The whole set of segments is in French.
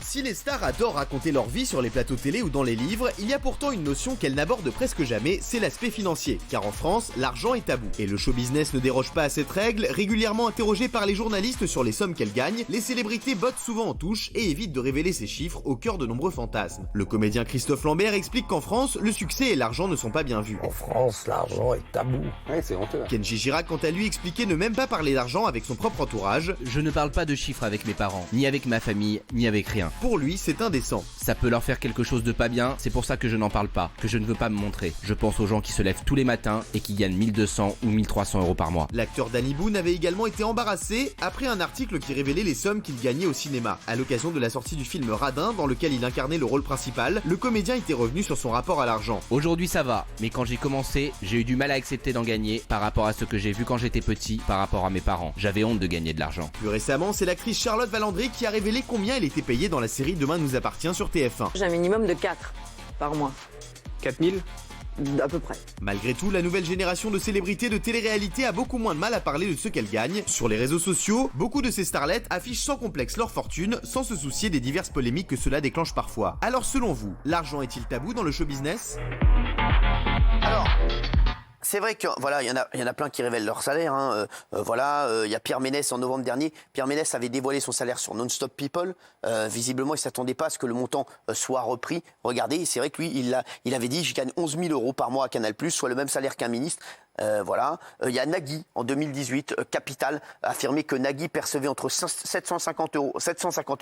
Si les stars adorent raconter leur vie sur les plateaux télé ou dans les livres, il y a pourtant une notion qu'elles n'abordent presque jamais, c'est l'aspect financier. Car en France, l'argent est tabou. Et le show business ne déroge pas à cette règle. Régulièrement interrogées par les journalistes sur les sommes qu'elles gagnent, les célébrités bottent souvent en touche et évitent de révéler ces chiffres au cœur de nombreux fantasmes. Le comédien Christophe Lambert explique qu'en France, le succès et l'argent ne sont pas bien vus. En France, l'argent est tabou. Ouais, c'est honteux. Kenji Girac, quant à lui, expliquait ne même pas parler d'argent avec son propre entourage. Je ne parle pas de chiffres avec mes parents, ni avec ma famille, ni avec rien. Pour lui, c'est indécent. Ça peut leur faire quelque chose de pas bien, c'est pour ça que je n'en parle pas, que je ne veux pas me montrer. Je pense aux gens qui se lèvent tous les matins et qui gagnent 1200 ou 1300 euros par mois. L'acteur Danny Boone avait également été embarrassé après un article qui révélait les sommes qu'il gagnait au cinéma. À l'occasion de la sortie du film Radin, dans lequel il incarnait le rôle principal, le comédien était revenu sur son rapport à l'argent. Aujourd'hui ça va, mais quand j'ai commencé, j'ai eu du mal à accepter d'en gagner par rapport à ce que j'ai vu quand j'étais petit, par rapport à mes parents. J'avais honte de gagner de l'argent. Plus récemment, c'est l'actrice Charlotte Valandré qui a révélé combien elle était payée dans la série Demain nous appartient sur TF1. J'ai un minimum de 4 par mois, 4000 à peu près. Malgré tout, la nouvelle génération de célébrités de télé-réalité a beaucoup moins de mal à parler de ce qu'elles gagnent. Sur les réseaux sociaux, beaucoup de ces starlettes affichent sans complexe leur fortune, sans se soucier des diverses polémiques que cela déclenche parfois. Alors selon vous, l'argent est-il tabou dans le show business ? Alors, c'est vrai que voilà, il y en a plein qui révèlent leur salaire. Il y a Pierre Ménès en novembre dernier. Pierre Ménès avait dévoilé son salaire sur Non-Stop People. Visiblement, il s'attendait pas à ce que le montant soit repris. Regardez, c'est vrai que lui, il avait dit, je gagne 11 000 euros par mois à Canal+, soit le même salaire qu'un ministre. Il y a Nagui en 2018, Capital a affirmé que Nagui percevait entre 750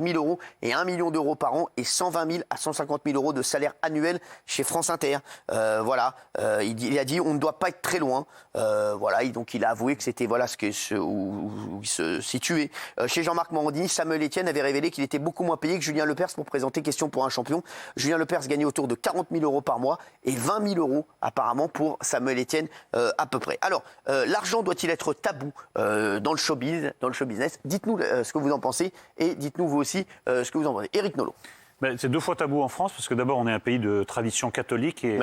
000 euros et 1 million d'euros par an et 120 000 à 150 000 euros de salaire annuel chez France Inter. Il a dit on ne doit pas être très loin. Donc il a avoué que c'était où il se situait. Chez Jean-Marc Morandini, Samuel Etienne avait révélé qu'il était beaucoup moins payé que Julien Lepers pour présenter Question pour un champion. Julien Lepers gagnait autour de 40 000 euros par mois et 20 000 euros apparemment pour Samuel Etienne à peu près. Alors, l'argent doit-il être tabou dans le showbiz, dans le show business ? Dites-nous ce que vous en pensez et dites-nous vous aussi ce que vous en pensez. Éric Nolot. C'est 2 fois tabou en France parce que d'abord on est un pays de tradition catholique et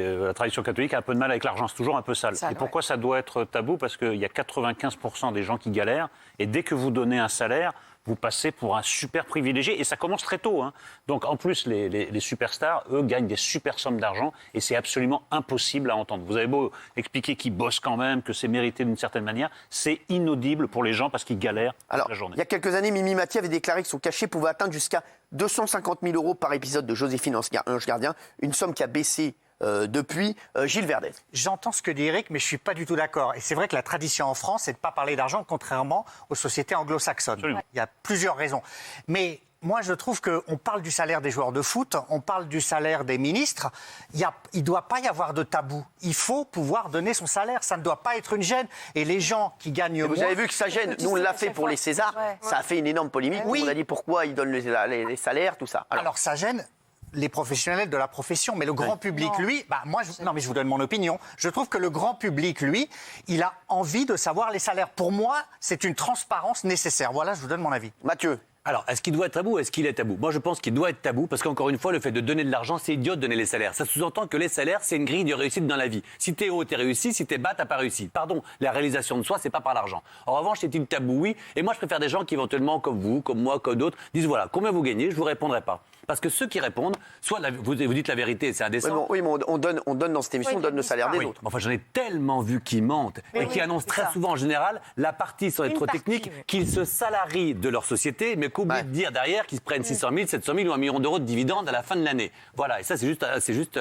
la tradition catholique a un peu de mal avec l'argent, c'est toujours un peu sale. Et pourquoi ça doit être tabou ? Parce qu'il y a 95% des gens qui galèrent et dès que vous donnez un salaire, vous passez pour un super privilégié et ça commence très tôt. Donc en plus les superstars, eux, gagnent des super sommes d'argent et c'est absolument impossible à entendre. Vous avez beau expliquer qu'ils bossent quand même, que c'est mérité d'une certaine manière, c'est inaudible pour les gens parce qu'ils galèrent toute la journée. Il y a quelques années, Mimi Mati avait déclaré que son cachet pouvait atteindre jusqu'à 250 000 euros par épisode de Joséphine Ange Gardien, une somme qui a baissé depuis. Gilles Verdez. J'entends ce que dit Eric, mais je ne suis pas du tout d'accord. Et c'est vrai que la tradition en France, c'est de ne pas parler d'argent, contrairement aux sociétés anglo-saxonnes. Absolument. Il y a plusieurs raisons. Mais moi, je trouve qu'on parle du salaire des joueurs de foot, on parle du salaire des ministres. Il ne doit pas y avoir de tabou. Il faut pouvoir donner son salaire. Ça ne doit pas être une gêne. Et les gens qui gagnent moins... Vous avez vu que ça gêne. Nous, on l'a fait pour les Césars. Ça a fait une énorme polémique. Oui. On a dit pourquoi ils donnent les salaires, tout ça. Alors ça gêne les professionnels de la profession, mais le grand public, lui, je vous donne mon opinion. Je trouve que le grand public, lui, il a envie de savoir les salaires. Pour moi, c'est une transparence nécessaire. Voilà, je vous donne mon avis. Mathieu. Alors, est-ce qu'il doit être tabou ou est-ce qu'il est tabou ? Moi, je pense qu'il doit être tabou parce qu'encore une fois, le fait de donner de l'argent, c'est idiot de donner les salaires. Ça sous-entend que les salaires, c'est une grille de réussite dans la vie. Si t'es haut, t'es réussi. Si t'es bas, t'as pas réussi. Pardon, la réalisation de soi, c'est pas par l'argent. En revanche, c'est une tabou, oui. Et moi, je préfère des gens qui, éventuellement, comme vous, comme moi, comme d'autres, disent voilà, combien vous gagnez ? Je vous répondrai pas. Parce que ceux qui répondent, soit vous dites la vérité, c'est indécent. Oui, mais on donne dans cette émission, on donne le salaire des autres. Enfin, j'en ai tellement vu qui mentent et qui annoncent très souvent, en général, la partie sans être trop technique, qu'ils se salarient de leur société, mais qu'oublient de dire derrière qu'ils se prennent 600 000, 700 000 ou 1 million d'euros de dividendes à la fin de l'année. Voilà, et ça, c'est juste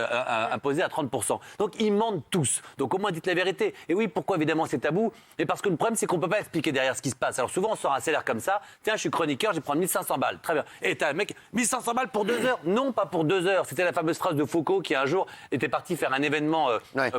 imposé à 30%. Donc, ils mentent tous. Donc, au moins, dites la vérité. Et oui, pourquoi, évidemment, c'est tabou ? Et parce que le problème, c'est qu'on ne peut pas expliquer derrière ce qui se passe. Alors, souvent, on sort un salaire comme ça. Tiens, je suis chroniqueur, je vais prendre 1500 balles. Très bien. Et t'as un mec, 1500 balles pour 2 heures ? Non, pas pour 2 heures. C'était la fameuse phrase de Foucault qui, un jour, était parti faire un événement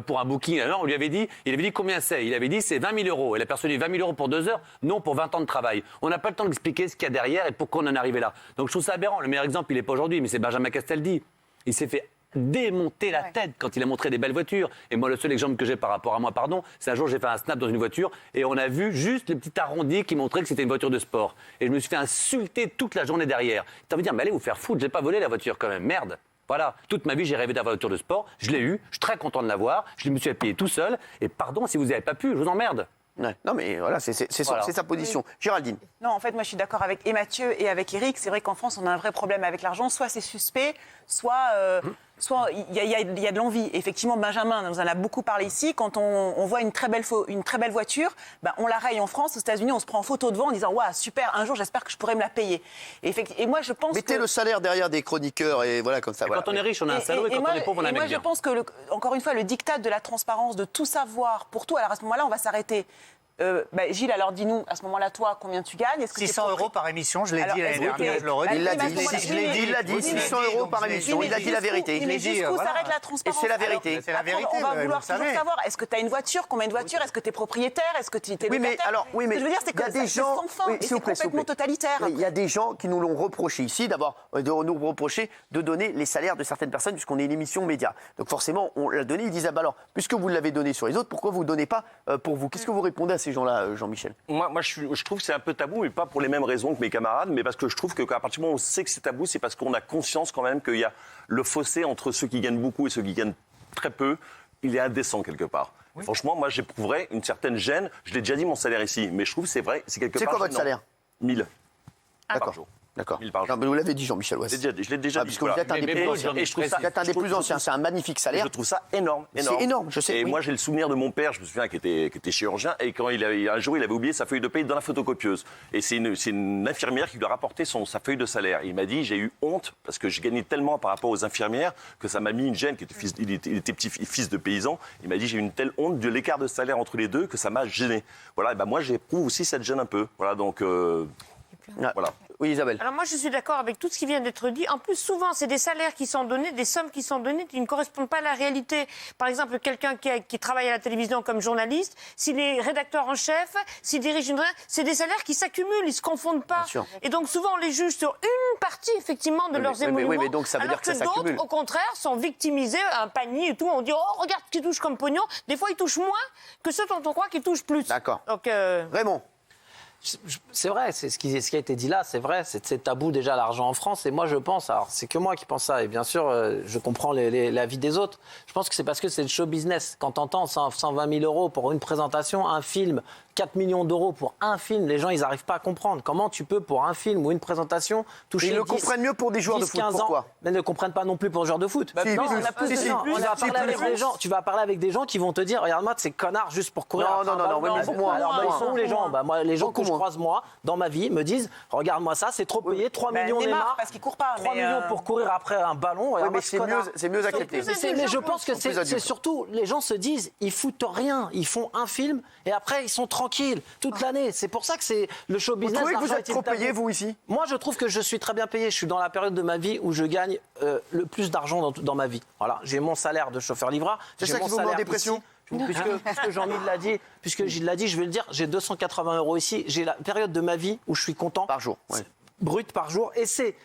pour un booking. Alors, il avait dit combien c'est ? Il avait dit c'est 20 000 euros. Et la personne dit 20 000 euros pour 2 heures ? Non, pour 20 ans de travail. On n'a pas le temps d'expliquer ce qu'il y a derrière et pourquoi on en est arrivé là. Donc, je trouve ça aberrant. Le meilleur exemple, il n'est pas aujourd'hui, mais c'est Benjamin Castaldi. Il s'est fait démonter la tête quand il a montré des belles voitures. Et moi, le seul exemple que j'ai par rapport à moi, c'est un jour, j'ai fait un snap dans une voiture et on a vu juste le petit arrondi qui montrait que c'était une voiture de sport. Et je me suis fait insulter toute la journée derrière. T'as envie de dire, mais allez vous faire foutre, j'ai pas volé la voiture quand même, merde. Voilà, toute ma vie, j'ai rêvé d'avoir une voiture de sport. Je l'ai eue, je suis très content de l'avoir. Je me suis payé tout seul. Et pardon, si vous n'avez pas pu, je vous emmerde. Ouais. Non, mais voilà, c'est sa position. Géraldine. Non, en fait, moi, je suis d'accord avec Mathieu et avec Eric. C'est vrai qu'en France, on a un vrai problème avec l'argent. Soit c'est suspect, soit il y a de l'envie. Effectivement, Benjamin nous en a beaucoup parlé ici. Quand on voit une très belle voiture, ben, on la raye en France. Aux États-Unis, on se prend en photo devant en disant « Waouh, super, un jour, j'espère que je pourrai me la payer. » Et moi, je pense Mettez le salaire derrière des chroniqueurs et voilà, comme ça. Voilà. Quand on est riche, on a un salaud et quand on est pauvre, on a un mec bien. Moi, je pense que, encore une fois, le diktat de la transparence, de tout savoir pour tout, alors à ce moment-là, on va s'arrêter. Gilles, alors dis-nous, à ce moment-là, toi, combien tu gagnes? 600 € par émission, je l'ai dit l'année dernière, je le redis. Il l'a dit, 600 € par émission, il a dit la vérité. Mais jusqu'où s'arrête la transparence? Et c'est la vérité. C'est la vérité. On va vouloir toujours savoir, est-ce que tu as une voiture, combien de voitures, est-ce que tu es propriétaire, est-ce que tu es locataire? Oui, mais ce que je veux dire, c'est que c'est sans fin, et c'est complètement totalitaire. Il y a des gens qui nous l'ont reproché ici, d'abord, de nous reprocher de donner les salaires de certaines personnes, puisqu'on est une émission média. Donc forcément, on l'a donné, ils disent, alors, puisque vous l'avez donné sur les autres, pourquoi vous ne donnez pas pour vous? Qu'est-ce que vous répondez à ces gens-là, Jean-Michel? Moi je trouve que c'est un peu tabou, mais pas pour les mêmes raisons que mes camarades, mais parce que je trouve qu'à partir du moment où on sait que c'est tabou, c'est parce qu'on a conscience quand même qu'il y a le fossé entre ceux qui gagnent beaucoup et ceux qui gagnent très peu, il est indécent quelque part. Oui. Franchement, moi j'éprouverais une certaine gêne. Je l'ai déjà dit mon salaire ici, mais je trouve que c'est vrai, c'est quelque part. C'est quoi votre salaire? 1000 par jour. D'accord. Non, mais vous l'avez dit, Jean-Michel. Ouais. Je l'ai déjà dit. Parce que vous êtes un des plus anciens. Et je trouve ça, vous êtes un des plus anciens. C'est un magnifique salaire. Je trouve ça énorme. C'est énorme, je sais. Et moi, j'ai le souvenir de mon père, je me souviens, qui était chirurgien, et quand un jour, il avait oublié sa feuille de paye dans la photocopieuse. Et c'est une infirmière qui lui a rapporté sa feuille de salaire. Et il m'a dit, j'ai eu honte, parce que je gagnais tellement par rapport aux infirmières, que ça m'a mis une gêne, il était petit-fils de paysan. Il m'a dit, j'ai eu une telle honte de l'écart de salaire entre les deux que ça m'a gêné. Voilà, et ben moi, j'éprouve aussi cette gêne un peu. Voilà, donc... voilà. Oui, Isabelle. Alors moi, je suis d'accord avec tout ce qui vient d'être dit. En plus, souvent, c'est des salaires qui sont donnés, des sommes qui sont données qui ne correspondent pas à la réalité. Par exemple, quelqu'un qui travaille à la télévision comme journaliste, s'il est rédacteur en chef, s'il dirige c'est des salaires qui s'accumulent, ils ne se confondent pas. Et donc, souvent, on les juge sur une partie, effectivement, de leurs émoluments. Oui, mais donc, ça veut dire que ça s'accumule. D'autres, au contraire, sont victimisés, un panier et tout. On dit, oh, regarde ce qu'ils touchent comme pognon. Des fois, ils touchent moins que ceux dont on croit qu'ils touchent plus. D'accord. Donc, Raymond. C'est vrai, c'est ce qui a été dit là, c'est vrai, c'est tabou déjà l'argent en France. Et moi je pense, alors c'est que moi qui pense ça, et bien sûr je comprends l'avis des autres. Je pense que c'est parce que c'est le show business. Quand t'entends 120 000 € pour une présentation, un film, 4 millions d'euros pour un film, les gens ils n'arrivent pas à comprendre. Comment tu peux pour un film ou une présentation toucher ils le comprennent mieux pour des joueurs de foot, pourquoi? Mais ne comprennent pas non plus pour des joueurs de foot. Non, on a plus de gens. Tu vas parler avec des gens qui vont te dire, regarde-moi, c'est connard juste pour courir. Non, mais moi. Alors ils sont où les gens? Moi, les gens que je croise moi dans ma vie me disent, regarde-moi ça, c'est trop payé, 3 millions Neymar, parce qu'il court pas. 3 millions pour courir après un ballon. Oui, mais c'est mieux accepté. Mais je pense que c'est surtout, les gens se disent, ils foutent rien, ils font un film et après ils sont tranquilles toute l'année. C'est pour ça que c'est le show business. Vous trouvez que vous êtes trop payé, vous, ici? Moi, je trouve que je suis très bien payé. Je suis dans la période de ma vie où je gagne le plus d'argent dans ma vie. Voilà, j'ai mon salaire de chauffeur-livreur. C'est ça qui vous met en dépression? Puisque Gilles l'a dit, je vais le dire, j'ai 280 € ici. J'ai la période de ma vie où je suis content. Par jour, brut par jour. Et c'est...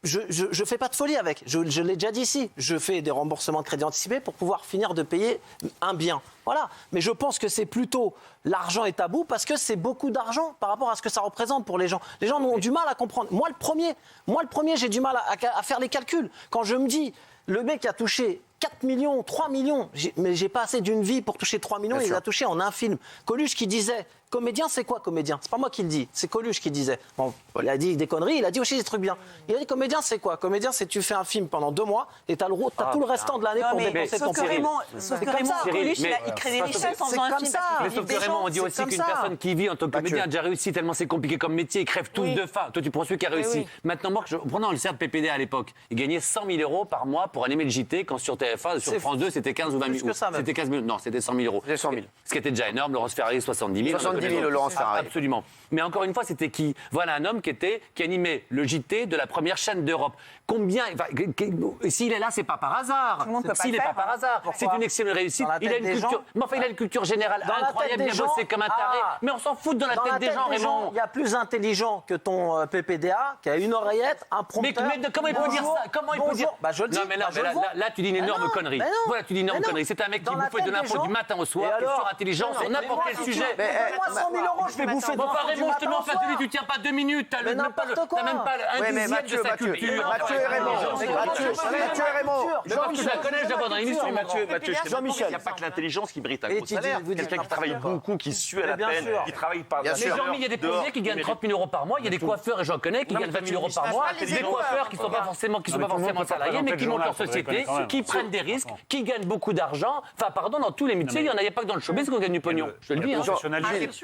Je fais pas de folie avec. Je l'ai déjà dit ici. Je fais des remboursements de crédit anticipé pour pouvoir finir de payer un bien. Voilà. Mais je pense que c'est plutôt l'argent est tabou parce que c'est beaucoup d'argent par rapport à ce que ça représente pour les gens. Les gens ont du mal à comprendre. Moi, le premier, j'ai du mal à faire les calculs. Quand je me dis, le mec a touché 4 millions, 3 millions, mais j'ai pas assez d'une vie pour toucher 3 millions, il a touché en un film. Coluche qui disait, comédien, c'est quoi comédien? C'est pas moi qui le dis, c'est Coluche qui disait. Bon, il a dit des conneries, il a dit aussi des trucs bien. Il a dit comédien, c'est quoi? Comédien, c'est tu fais un film pendant 2 mois et t'as tout le restant de l'année pour dépenser ton film. Sauf que Raymond, Coluche, il crée des richesses en faisant un film. Mais sauf que Raymond, on dit aussi qu'une personne qui vit en tant que comédien a déjà réussi tellement c'est compliqué comme métier, ils crèvent tous de faim. Toi, tu prends celui qui a réussi. Maintenant, moi, prenons le CRPPD PPD à l'époque, il gagnait 100 000 € par mois pour animer le JT quand sur TF1, sur France 2, c'était 15 ou 20 000 euros. C'était 15 000, non, c'était 100 000 €. C'était 100 000. Ce qui était déjà énorme, Laurence Ferrari, 70 000. 70 000, Laurence Ferrari. Absolument. Mais encore une fois, c'était qui? Voilà un homme qui animait le JT de la première chaîne d'Europe. Combien, s'il est là, c'est pas par hasard. S'il n'est pas par hasard, c'est une excellente réussite. Il a une culture, mais enfin, il a une culture générale incroyable, il a bossé comme un taré. Mais on s'en fout dans la tête des gens, Raymond. Il y a plus intelligent que ton PPDA qui a une oreillette, un prompteur. Mais comment il peut dire ça? Comment il peut dire? Bah je le dis. Non, mais là, tu dis une énorme connerie. Voilà, tu dis une énorme connerie. C'est un mec qui bouffait de l'info du matin au soir, qui est intelligent sur n'importe quel sujet. 100 000 euros, je vais bouffer Bon, devant pas du Raymond, je te matin mets en au face de lui, soir. tu tiens pas 2 minutes. T'as Mais n'importe quoi. T'as même pas un Ouais, mais dixième de sa culture. Mathieu et Raymond. Mathieu et Raymond. Mais parce que je la connais, je la vois dans l'émission. Mathieu, Jean-Michel. il n'y a pas que l'intelligence qui mérite un Et gros tu dis- salaire. vous dites Quelqu'un qui travaille n'importe beaucoup, qui sue à la bien peine, sûr. qui travaille par Bien Mais sûr. Jean-Mi, il y a des policiers qui gagnent 30 000 euros par mois, il y a des coiffeurs, et j'en connais, qui gagnent 20 000 euros par mois, des coiffeurs qui ne sont pas forcément salariés, mais qui montent leur société, qui prennent des risques, qui gagnent beaucoup d'argent. Enfin, pardon, dans tous les métiers, il n'y en a pas que dans le showbiz qu'on gagne du pognon. Je te le dis.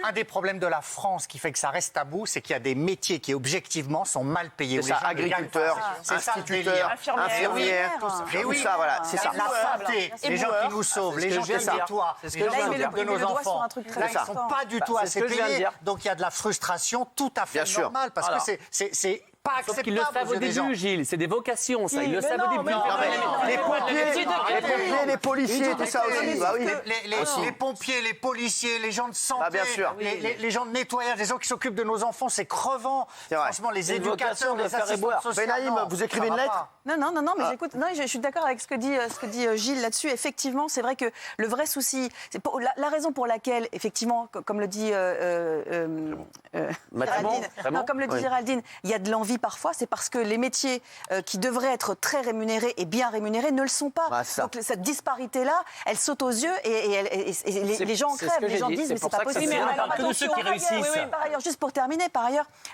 Un des problèmes de la France qui fait que ça reste tabou, c'est qu'il y a des métiers qui objectivement sont mal payés. C'est ça, agriculteurs, instituteurs, infirmières, tout ça, voilà, c'est ça. La santé, les gens qui nous sauvent, les gens qui nettoient, les gens qui s'occupent de nos enfants. Là, ils ne sont pas du tout assez payés. Donc il y a de la frustration tout à fait normale parce que c'est pas Sauf acceptable. qu'ils le savent au début, Gilles. C'est des vocations, ça. Ils le savent au début. Les pompiers, les policiers, tout ça aussi. Bah oui. Les pompiers, les policiers, les gens de santé, Ah, bien sûr. les gens de nettoyage, les gens qui s'occupent de nos enfants, c'est crevant. C'est vrai. Franchement, les C'est une éducateurs, vocation de les faire et assistants boire. sociaux. Benaïm, non, vous écrivez ça une va lettre pas. Non, mais j'écoute, non, je suis d'accord avec ce que dit Gilles là-dessus. Effectivement, c'est vrai que le vrai souci, c'est la raison pour laquelle, effectivement, comme le dit Géraldine, non, comme le dit Géraldine, il y a de l'envie parfois, c'est parce que les métiers qui devraient être très rémunérés et bien rémunérés ne le sont pas. Donc cette disparité-là, elle saute aux yeux et les gens en crèvent. Les gens disent mais c'est pas possible. Par ailleurs, juste pour terminer,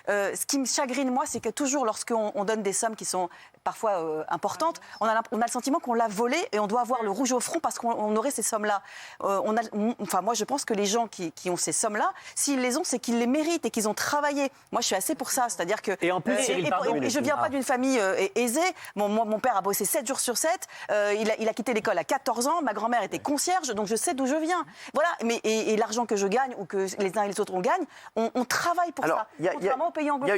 ce qui me chagrine moi, c'est que toujours lorsqu'on donne des sommes qui sont parfois importantes, on a le sentiment qu'on l'a volé et on doit avoir le rouge au front parce qu'on aurait ces sommes-là. Moi, je pense que les gens qui ont ces sommes-là, s'ils les ont, c'est qu'ils les méritent et qu'ils ont travaillé. Moi, je suis assez pour ça. C'est-à-dire que... Et en plus, Cyril, pardon, je viens pas d'une famille aisée. Mon père a bossé 7 jours sur 7. Il a quitté l'école à 14 ans. Ma grand-mère était concierge, donc je sais d'où je viens. Voilà. Et l'argent que je gagne ou que les uns et les autres on gagne, on travaille pour ça. Contrairement aux pays anglo-saxons.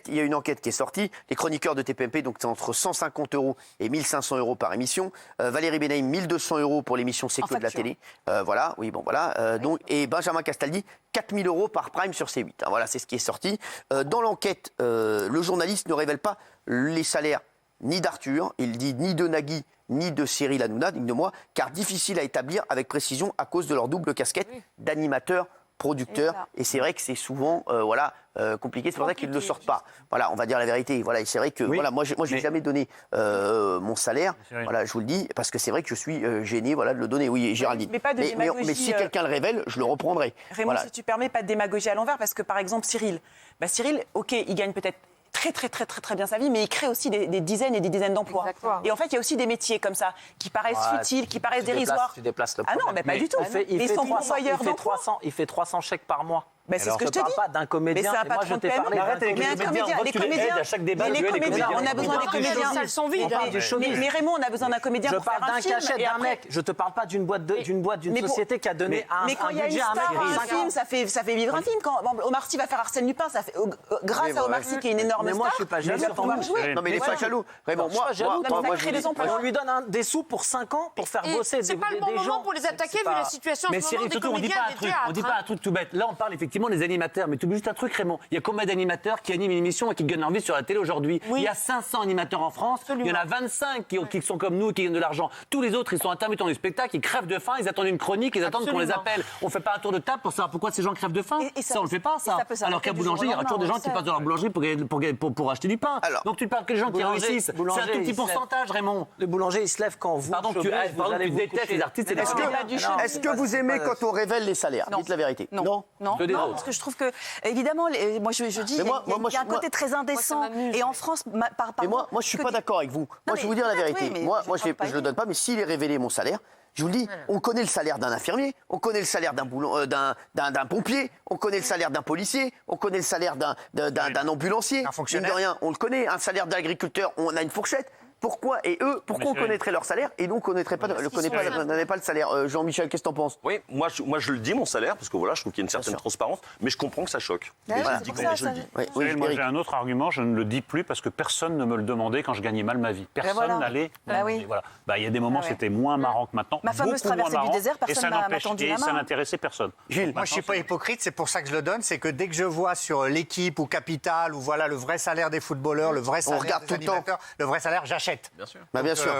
Il y a une enquête qui est sortie. Les chroniqueurs de TPMP, donc c'est entre 150 € et 1500 € par émission. Valérie Benaïm, 1200 € pour l'émission C'est que de la télé. Voilà, oui, bon, voilà. Et Benjamin Castaldi, 4000 € par prime sur C8. Voilà, c'est ce qui est sorti. Dans l'enquête, le journaliste ne révèle pas les salaires ni d'Arthur, il dit ni de Nagui, ni de Cyril Hanouna, ni de moi, car difficile à établir avec précision à cause de leur double casquette d'animateur, producteur. Et c'est vrai que c'est souvent compliqué, c'est pour ça qu'ils ne le sortent pas. Voilà, on va dire la vérité. Voilà, et c'est vrai que moi, j'ai jamais donné mon salaire. Voilà, je vous le dis, parce que c'est vrai que je suis gêné de le donner. Oui, Géraldine. Mais si quelqu'un le révèle, je le reprendrai. Raymond, si tu permets, pas de démagogie à l'envers, parce que par exemple, Cyril, ok, il gagne peut-être très bien sa vie, mais il crée aussi des dizaines et des dizaines d'emplois. Et en fait, il y a aussi des métiers comme ça qui paraissent futiles, qui paraissent dérisoires. Tu déplaces le Ah non, mais pas du tout. Il fait 300 chèques par mois. Mais c'est ce que je te dis. Je ne parle pas d'un comédien. Mais c'est un patron de PME. Mais les comédiens, à chaque débat. les comédiens, on a besoin des comédiens. Mais Raymond, on a besoin d'un comédien pour faire un film. Je parle d'un cachet d'un mec. Je te parle pas d'une boîte, d'une société qui a donné un budget à un mec. Mais quand il y a une star dans un film, ça fait vivre un film. Quand Omar Sy va faire Arsène Lupin, ça fait grâce à Omar Sy qui est une énorme star. Mais moi, je suis pas jaloux. Non, mais il n'est pas jaloux. Raymond, moi, on lui donne des sous pour 5 ans pour faire bosser des gens. C'est pas le bon moment pour les attaquer vu la situation en ce moment des comédiens des théâtres. On dit pas un truc tout bête. Là, on parle effectivement des animateurs. Mais tu oublies juste un truc, Raymond. Il y a combien d'animateurs qui animent une émission et qui gagnent leur vie sur la télé aujourd'hui? Il y a 500 animateurs en France. Il y en a 25 qui sont comme nous, qui gagnent de l'argent. Tous les autres, ils sont intermittents du spectacle, ils crèvent de faim, ils attendent une chronique, ils attendent qu'on les appelle. On fait pas un tour de table pour savoir pourquoi ces gens crèvent de faim. Ça, on le fait pas, ça. Alors qu'à boulangerie, il y aura toujours des gens qui passent dans leur boulangerie pour acheter du pain. Donc tu parles que les gens qui réussissent. C'est un tout petit pourcentage, Raymond. Le boulanger, il se lève quand vous. Pardon, tu détestes les artistes. Est-ce que vous aimez quand on révèle les salaires? Dites la vérité. Non, parce que je trouve que, évidemment, moi je dis, il y a un côté très indécent. Et en France, mais moi, je suis pas d'accord avec vous. Moi, je vais vous dire la vérité. Moi, je le donne pas, mais s'il est révélé mon salaire, je vous le dis, on connaît le salaire d'un infirmier, on connaît le salaire d'un pompier, on connaît le salaire d'un policier, on connaît le salaire d'un ambulancier. Mine de rien, on le connaît. Un salaire d'agriculteur, on a une fourchette. Pourquoi on connaîtrait leur salaire et nous on connaîtrait pas, n'avait pas le salaire. Jean-Michel, qu'est-ce que t'en penses? Oui, moi je le dis mon salaire parce que voilà, je trouve qu'il y a une certaine transparence, mais je comprends que ça choque. Je le dis comme je le dis. Moi j'ai un autre argument, je ne le dis plus parce que personne ne me le demandait quand je gagnais mal ma vie. Personne n'allait. Voilà. Il y a des moments c'était moins marrant que maintenant. Ma fameuse traversée du désert, personne m'a tendu la main. Et ça n'intéressait personne. Gilles, moi je suis pas hypocrite, c'est pour ça que je le donne, c'est que dès que je vois sur l'équipe ou Capital ou voilà le vrai salaire des footballeurs, le vrai salaire des animateurs, le vrai salaire, j'achète. achètent. Bien sûr. Bah, bien sûr.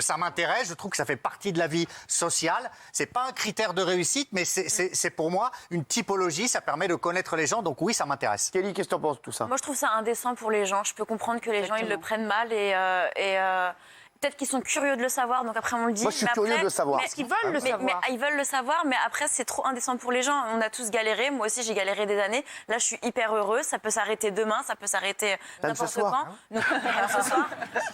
Ça m'intéresse, je trouve que ça fait partie de la vie sociale. C'est pas un critère de réussite, mais c'est pour moi une typologie, ça permet de connaître les gens, donc oui, ça m'intéresse. Kelly, qu'est-ce que tu en penses de tout ça? Moi, je trouve ça indécent pour les gens. Je peux comprendre que les gens, ils le prennent mal et peut-être qu'ils sont curieux de le savoir, donc après on le dit. Moi, je suis curieux de le savoir. Est-ce qu'ils veulent le savoir? Mais ils veulent le savoir, mais après c'est trop indécent pour les gens. On a tous galéré, moi aussi j'ai galéré des années. Là, je suis hyper heureuse. Ça peut s'arrêter demain, ça peut s'arrêter n'importe quand. Donc, ce soir.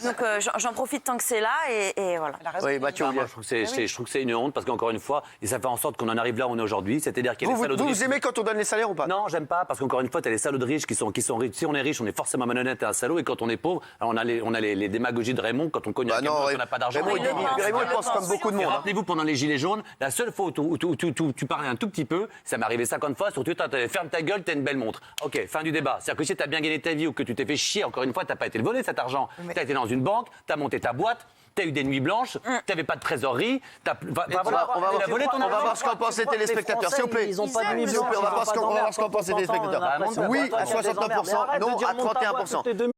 Donc j'en profite tant que c'est là et voilà. Oui, Mathieu, moi, je trouve que c'est une honte parce qu'encore une fois, et ça fait en sorte qu'on en arrive là où on est aujourd'hui. C'est-à-dire qu'il y a des salauds de riches. Vous aimez quand on donne les salaires ou pas? Non, j'aime pas parce qu'encore une fois, tu as les salauds de riches qui sont riches. Si on est riche, on est forcément malhonnête et un salaud. Et quand on est pauvre, alors on a les démagogies de Raymond quand on connaît un camion, on n'a pas d'argent. Raymond, il pense comme beaucoup de monde. Rappelez-vous, pendant les Gilets jaunes, la seule fois où tu parlais un tout petit peu, ça m'est arrivé 50 fois, sur Twitter, ferme ta gueule, t'as une belle montre. Ok, fin du débat. C'est-à-dire que si t'as bien gagné ta vie ou que tu t'es fait chier, encore une fois, t'as pas été volé cet argent. T'as été dans une banque, t'as monté ta boîte, t'as eu des nuits blanches, t'avais pas de trésorerie, on va voir ce qu'en pensent les téléspectateurs, s'il vous plaît. Ils ont pas de S'il vous plaît, on va voir ce qu'en pensent les téléspectateurs. Oui à 69%, non à 31%.